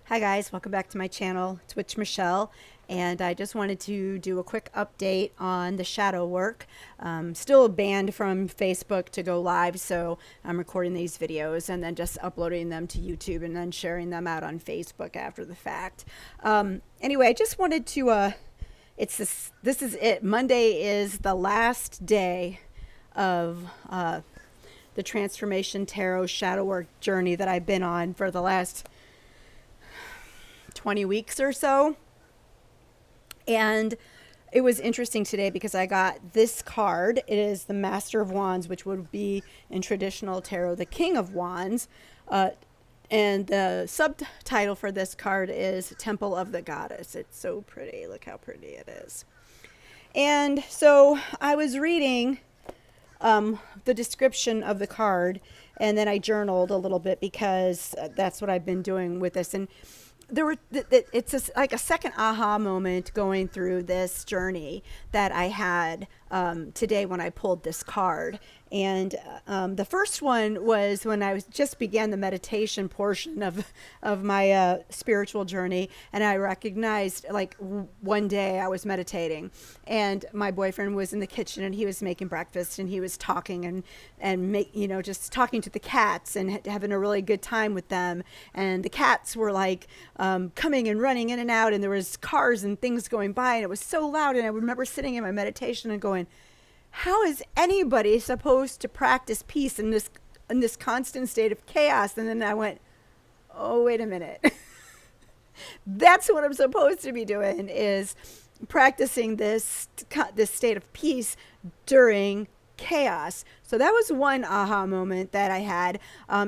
Hi guys, welcome back to my channel. It's Witch Michelle, and I just wanted to do a quick update on the shadow work. Still banned from Facebook to go live, so I'm recording these videos and then just uploading them to YouTube and then sharing them out on Facebook after the fact. Anyway, I just wanted to, this is it. Monday is the last day of the Transformation Tarot shadow work journey that I've been on for the last 20 weeks or so. And it was interesting today because I got this card. It is the Master of Wands, which would be in traditional tarot the King of Wands. And the subtitle for this card is Temple of the Goddess. It's so pretty. Look how pretty it is. And so I was reading the description of the card, and then I journaled a little bit because that's what I've been doing with this. And there were it's like a second aha moment going through this journey that I had today when I pulled this card. And the first one was when I just began the meditation portion of my spiritual journey, and I recognized, like, one day I was meditating and my boyfriend was in the kitchen and he was making breakfast and he was talking and just talking to the cats and having a really good time with them. And the cats were like coming and running in and out, and there was cars and things going by, and it was so loud. And I remember sitting in my meditation and going, how is anybody supposed to practice peace in this constant state of chaos? And then I went, oh, wait a minute. That's what I'm supposed to be doing, is practicing this state of peace during chaos. So that was one aha moment that I had.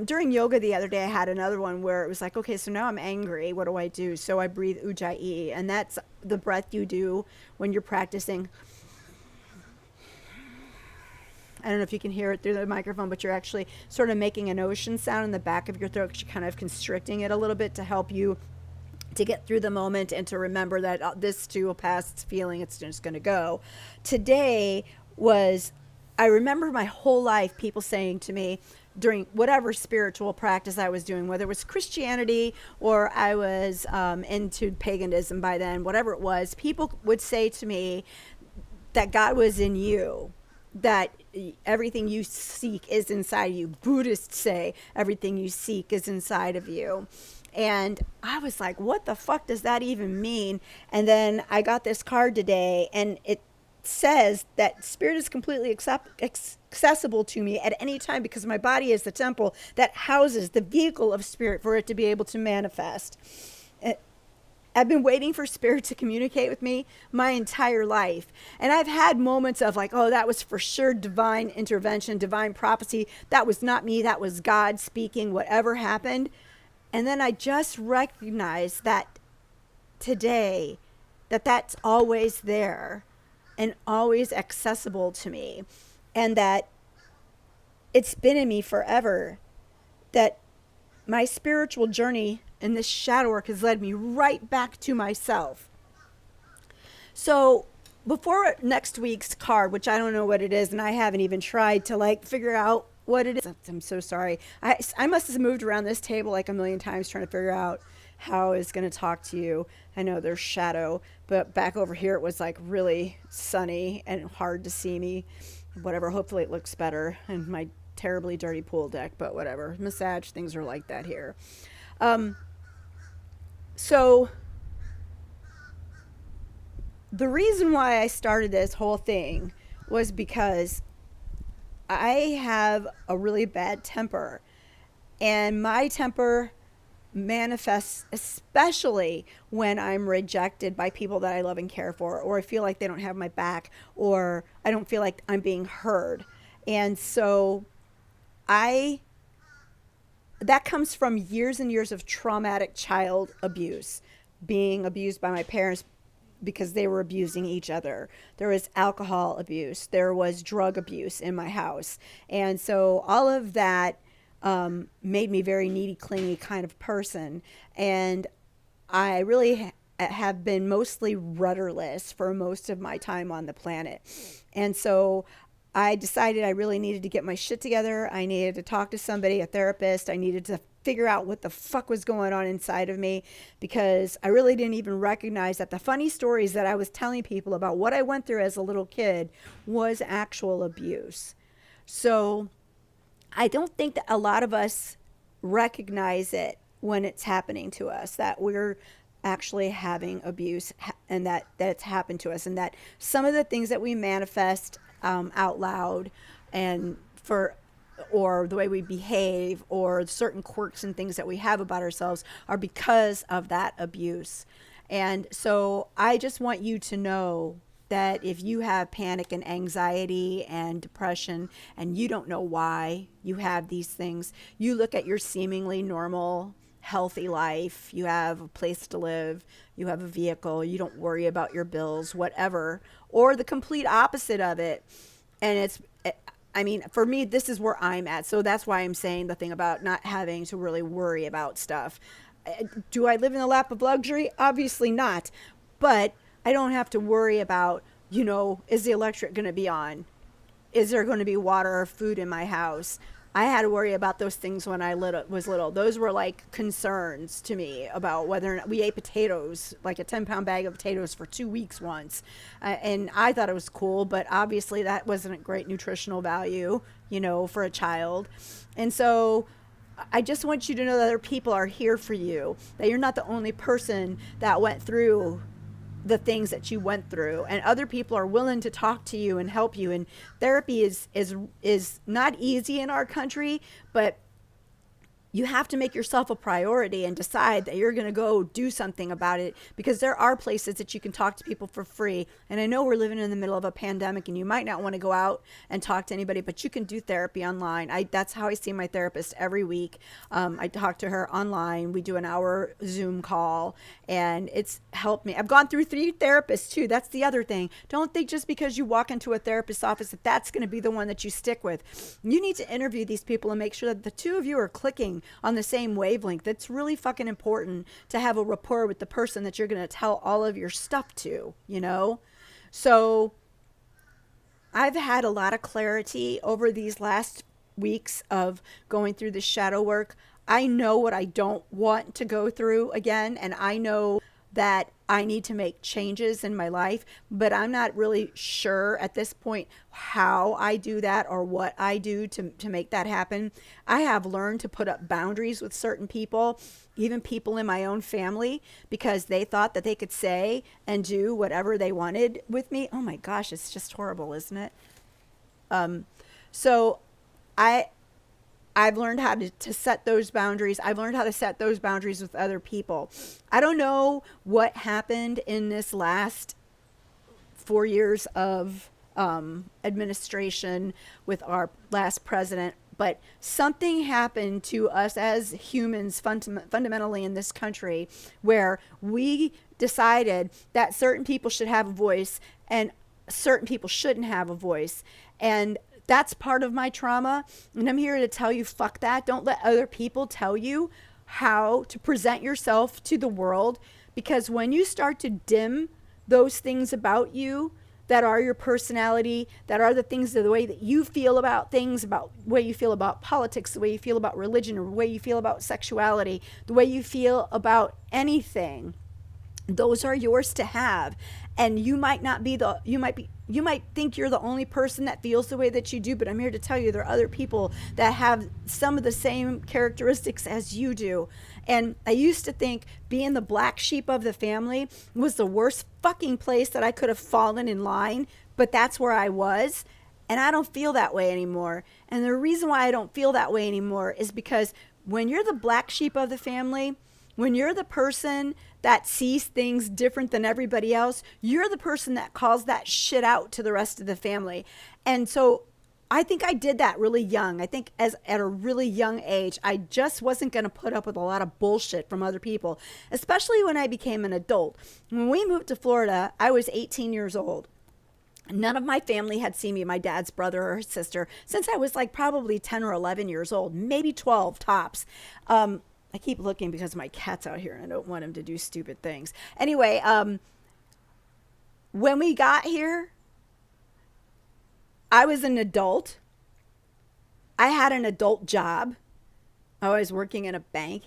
During yoga the other day, I had another one where it was like, okay, so now I'm angry. What do I do? So I breathe ujjayi, and that's the breath you do when you're practicing. I don't know if you can hear it through the microphone, but you're actually sort of making an ocean sound in the back of your throat, because you're kind of constricting it a little bit to help you to get through the moment and to remember that this too will pass. It's feeling, it's just going to go. Today I remember my whole life people saying to me during whatever spiritual practice I was doing, whether it was Christianity or I was into paganism by then, whatever it was, people would say to me that God was in you, that everything you seek is inside you. Buddhists say everything you seek is inside of you. And I was like, what the fuck does that even mean? And then I got this card today, and it says that spirit is completely accessible to me at any time, because my body is the temple that houses the vehicle of spirit for it to be able to manifest. I've been waiting for spirit to communicate with me my entire life. And I've had moments of like, oh, that was for sure divine intervention, divine prophecy. That was not me. That was God speaking, whatever happened. And then I just recognized that today, that's always there and always accessible to me. And that it's been in me forever. That my spiritual journey and this shadow work has led me right back to myself. So before next week's card, which I don't know what it is, and I haven't even tried to figure out what it is. I'm so sorry. I must have moved around this table like a million times trying to figure out how I was going to talk to you. I know there's shadow, but back over here it was like really sunny and hard to see me. Whatever, hopefully it looks better. And my terribly dirty pool deck, but whatever. Massage things are like that here. So the reason why I started this whole thing was because I have a really bad temper, and my temper manifests especially when I'm rejected by people that I love and care for, or I feel like they don't have my back, or I don't feel like I'm being heard. And so that comes from years and years of traumatic child abuse, being abused by my parents because they were abusing each other. There was alcohol abuse. There was drug abuse in my house. And so all of that made me very needy, clingy kind of person. And I really have been mostly rudderless for most of my time on the planet. And so I decided I really needed to get my shit together. I needed to talk to somebody, a therapist. I needed to figure out what the fuck was going on inside of me, because I really didn't even recognize that the funny stories that I was telling people about what I went through as a little kid was actual abuse. So I don't think that a lot of us recognize it when it's happening to us, that we're actually having abuse, and that it's happened to us, and that some of the things that we manifest out loud, and for, or the way we behave, or certain quirks and things that we have about ourselves, are because of that abuse. And so I just want you to know that if you have panic and anxiety and depression and you don't know why you have these things, you look at your seemingly normal, healthy life, you have a place to live, you have a vehicle, you don't worry about your bills, whatever, or the complete opposite of it. And I mean, for me, this is where I'm at. So that's why I'm saying the thing about not having to really worry about stuff. Do I live in the lap of luxury? Obviously not. But I don't have to worry about, is the electric going to be on? Is there going to be water or food in my house? I had to worry about those things when I was little. Those were like concerns to me about whether or not we ate potatoes, like a 10-pound bag of potatoes for 2 weeks once. And I thought it was cool, but obviously that wasn't a great nutritional value, for a child. And so I just want you to know that other people are here for you, that you're not the only person that went through the things that you went through, and other people are willing to talk to you and help you. And therapy is not easy in our country, but you have to make yourself a priority and decide that you're going to go do something about it, because there are places that you can talk to people for free. And I know we're living in the middle of a pandemic and you might not want to go out and talk to anybody, but you can do therapy online. That's how I see my therapist every week. I talk to her online. We do an hour Zoom call, and it's helped me. I've gone through 3 therapists too. That's the other thing. Don't think just because you walk into a therapist's office that that's going to be the one that you stick with. You need to interview these people and make sure that the two of you are clicking on the same wavelength. That's really fucking important, to have a rapport with the person that you're going to tell all of your stuff to, So I've had a lot of clarity over these last weeks of going through the shadow work. I know what I don't want to go through again, and I know that I need to make changes in my life, but I'm not really sure at this point how I do that or what I do to make that happen. I have learned to put up boundaries with certain people, even people in my own family, because they thought that they could say and do whatever they wanted with me. Oh my gosh, it's just horrible, isn't it? So I've learned how to set those boundaries. I've learned how to set those boundaries with other people. I don't know what happened in this last 4 years of administration with our last president, but something happened to us as humans fundamentally in this country, where we decided that certain people should have a voice and certain people shouldn't have a voice. And that's part of my trauma. And I'm here to tell you, fuck that. Don't let other people tell you how to present yourself to the world. Because when you start to dim those things about you that are your personality, that are the things, the way that you feel about things, about the way you feel about politics, the way you feel about religion, or the way you feel about sexuality, the way you feel about anything, those are yours to have. And you might think you're the only person that feels the way that you do, but I'm here to tell you there are other people that have some of the same characteristics as you do. And I used to think being the black sheep of the family was the worst fucking place that I could have fallen in line, but that's where I was. And I don't feel that way anymore. And the reason why I don't feel that way anymore is because when you're the black sheep of the family, when you're the person that sees things different than everybody else, you're the person that calls that shit out to the rest of the family. And so I think I did that really young. I think at a really young age, I just wasn't going to put up with a lot of bullshit from other people, especially when I became an adult. When we moved to Florida, I was 18 years old. None of my family had seen me, my dad's brother or sister, since I was like probably 10 or 11 years old, maybe 12 tops. I keep looking because my cat's out here and I don't want him to do stupid things. Anyway, when we got here, I was an adult. I had an adult job. I was working in a bank,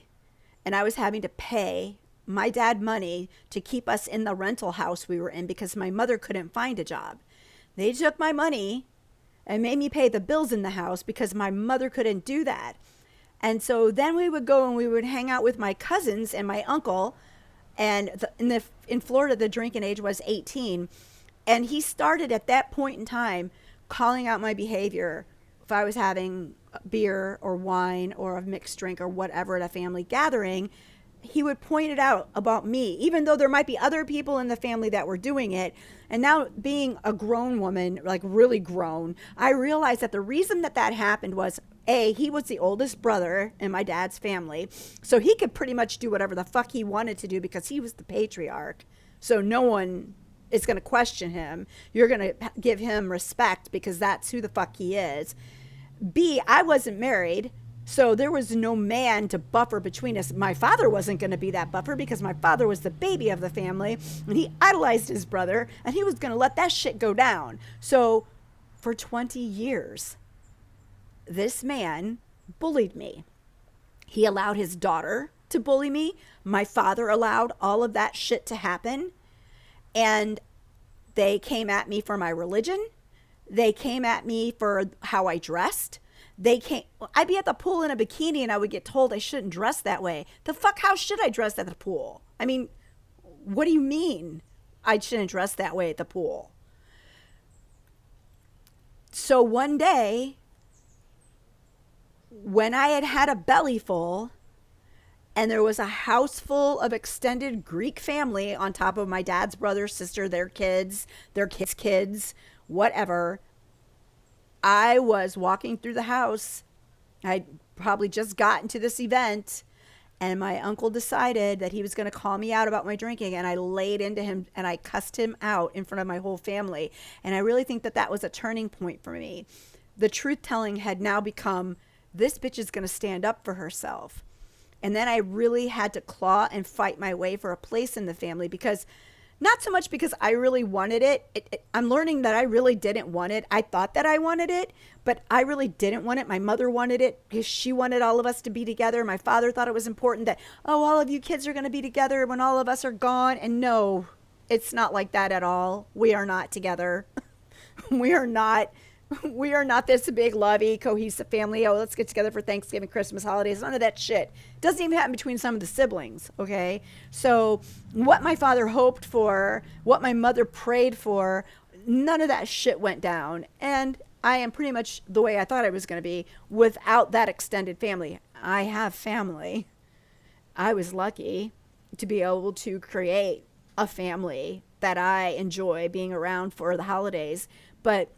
and I was having to pay my dad money to keep us in the rental house we were in because my mother couldn't find a job. They took my money and made me pay the bills in the house because my mother couldn't do that. And so then we would go and we would hang out with my cousins and my uncle. And in Florida, the drinking age was 18. And he started at that point in time calling out my behavior. If I was having beer or wine or a mixed drink or whatever at a family gathering, he would point it out about me, even though there might be other people in the family that were doing it. And now, being a grown woman, like really grown, I realized that the reason that that happened was, A, he was the oldest brother in my dad's family. So he could pretty much do whatever the fuck he wanted to do because he was the patriarch. So no one is going to question him. You're going to give him respect because that's who the fuck he is. B, I wasn't married. So there was no man to buffer between us. My father wasn't going to be that buffer because my father was the baby of the family and he idolized his brother and he was going to let that shit go down. So for 20 years, this man bullied me. He allowed his daughter to bully me. My father allowed all of that shit to happen. And they came at me for my religion. They came at me for how I dressed. I'd be at the pool in a bikini and I would get told I shouldn't dress that way. The fuck, how should I dress at the pool? I mean, what do you mean I shouldn't dress that way at the pool? So one day, when I had had a belly full and there was a house full of extended Greek family on top of my dad's brother, sister, their kids, whatever, I was walking through the house. I'd probably just gotten to this event and my uncle decided that he was going to call me out about my drinking, and I laid into him and I cussed him out in front of my whole family. And I really think that that was a turning point for me. The truth telling had now become, this bitch is going to stand up for herself. And then I really had to claw and fight my way for a place in the family, because not so much because I really wanted it. I'm learning that I really didn't want it. I thought that I wanted it, but I really didn't want it. My mother wanted it because she wanted all of us to be together. My father thought it was important that, oh, all of you kids are going to be together when all of us are gone. And no, it's not like that at all. We are not together. We are not this big, lovey, cohesive family. Oh, let's get together for Thanksgiving, Christmas, holidays. None of that shit. It doesn't even happen between some of the siblings, okay? So what my father hoped for, what my mother prayed for, none of that shit went down. And I am pretty much the way I thought I was going to be without that extended family. I have family. I was lucky to be able to create a family that I enjoy being around for the holidays. But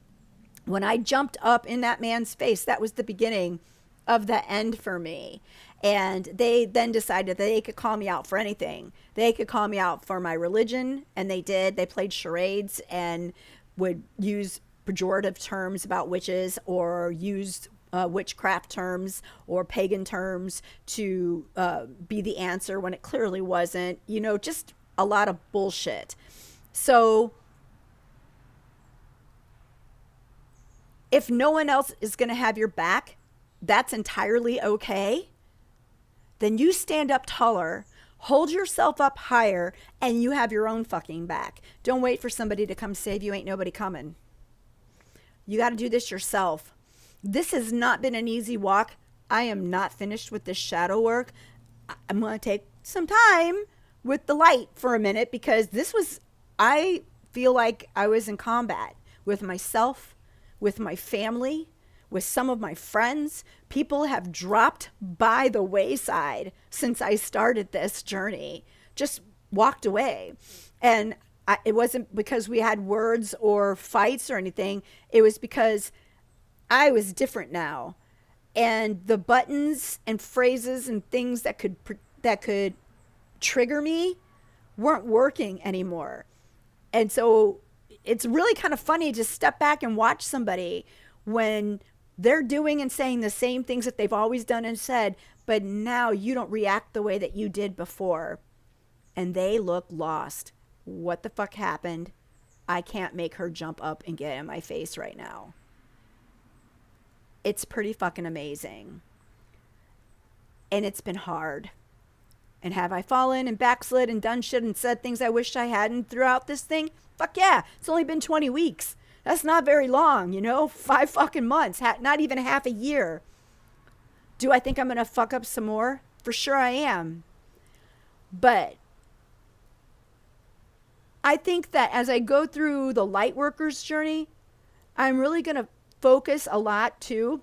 when I jumped up in that man's face, that was the beginning of the end for me. And they then decided that they could call me out for anything. They could call me out for my religion, and they did. They played charades and would use pejorative terms about witches, or use witchcraft terms or pagan terms to be the answer when it clearly wasn't. You know, just a lot of bullshit. So if no one else is going to have your back, that's entirely okay. Then you stand up taller, hold yourself up higher, and you have your own fucking back. Don't wait for somebody to come save you. Ain't nobody coming. You got to do this yourself. This has not been an easy walk. I am not finished with this shadow work. I'm going to take some time with the light for a minute, because I feel like I was in combat with myself, with my family, with some of my friends. People have dropped by the wayside since I started this journey, just walked away. And it wasn't because we had words or fights or anything. It was because I was different now. And the buttons and phrases and things that could trigger me weren't working anymore. And so it's really kind of funny to step back and watch somebody when they're doing and saying the same things that they've always done and said, but now you don't react the way that you did before. And they look lost. What the fuck happened? I can't make her jump up and get in my face right now. It's pretty fucking amazing. And it's been hard. And have I fallen and backslid and done shit and said things I wished I hadn't throughout this thing? Fuck yeah. It's only been 20 weeks. That's not very long, 5 fucking months, not even half a year. Do I think I'm going to fuck up some more? For sure I am. But I think that as I go through the light worker's journey, I'm really going to focus a lot too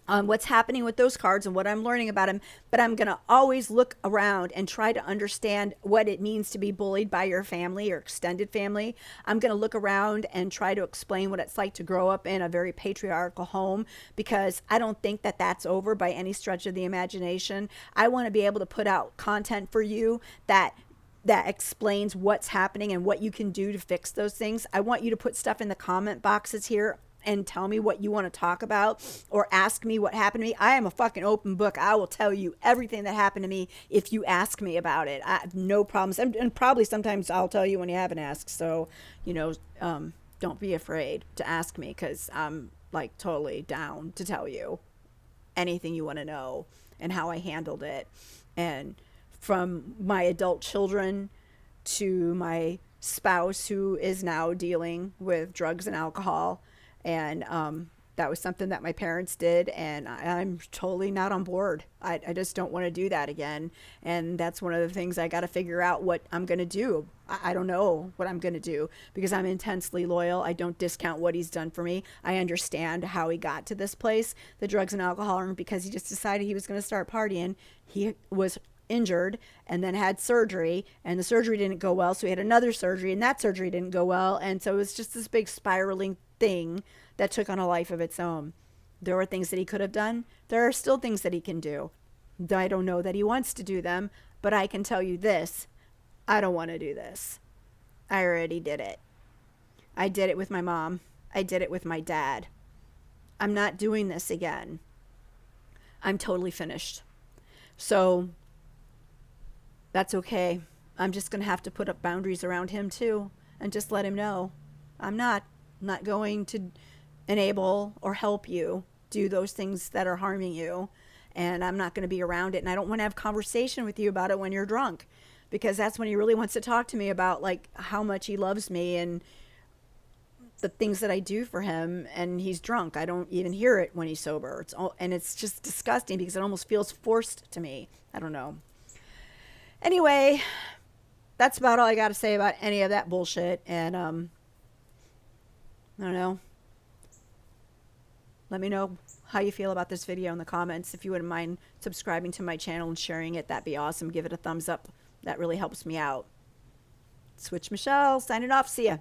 on what's happening with those cards and what I'm learning about them. But I'm going to always look around and try to understand what it means to be bullied by your family or extended family. I'm going to look around and try to explain what it's like to grow up in a very patriarchal home, because I don't think that that's over by any stretch of the imagination. I want to be able to put out content for you that explains what's happening and what you can do to fix those things. I want you to put stuff in the comment boxes here and tell me what you want to talk about, or ask me what happened to me. I am a fucking open book. I will tell you everything that happened to me if you ask me about it. I have no problems. And probably sometimes I'll tell you when you haven't asked. So, don't be afraid to ask me, because I'm like totally down to tell you anything you want to know and how I handled it. And from my adult children to my spouse, who is now dealing with drugs and alcohol. And that was something that my parents did, and I'm totally not on board. I just don't want to do that again. And that's one of the things I got to figure out what I'm going to do. I don't know what I'm going to do, because I'm intensely loyal. I don't discount what he's done for me. I understand how he got to this place. The drugs and alcohol aren't because he just decided he was going to start partying. He was injured and then had surgery, and the surgery didn't go well, so he had another surgery, and that surgery didn't go well, and so it was just this big spiraling thing that took on a life of its own. There were things that he could have done. There are still things that he can do. I don't know that he wants to do them, but I can tell you this: I don't want to do this. I already did it. I did it with my mom. I did it with my dad. I'm not doing this again. I'm totally finished. So that's okay. I'm just going to have to put up boundaries around him too, and just let him know I'm not going to enable or help you do those things that are harming you, and I'm not going to be around it. And I don't want to have conversation with you about it when you're drunk, because that's when he really wants to talk to me about like how much he loves me and the things that I do for him. And he's drunk. I don't even hear it when he's sober. It's just disgusting, because it almost feels forced to me. I don't know. Anyway, that's about all I got to say about any of that bullshit. And I don't know. Let me know how you feel about this video in the comments. If you wouldn't mind subscribing to my channel and sharing it, that'd be awesome. Give it a thumbs up. That really helps me out. Switch Michelle, signing off. See ya.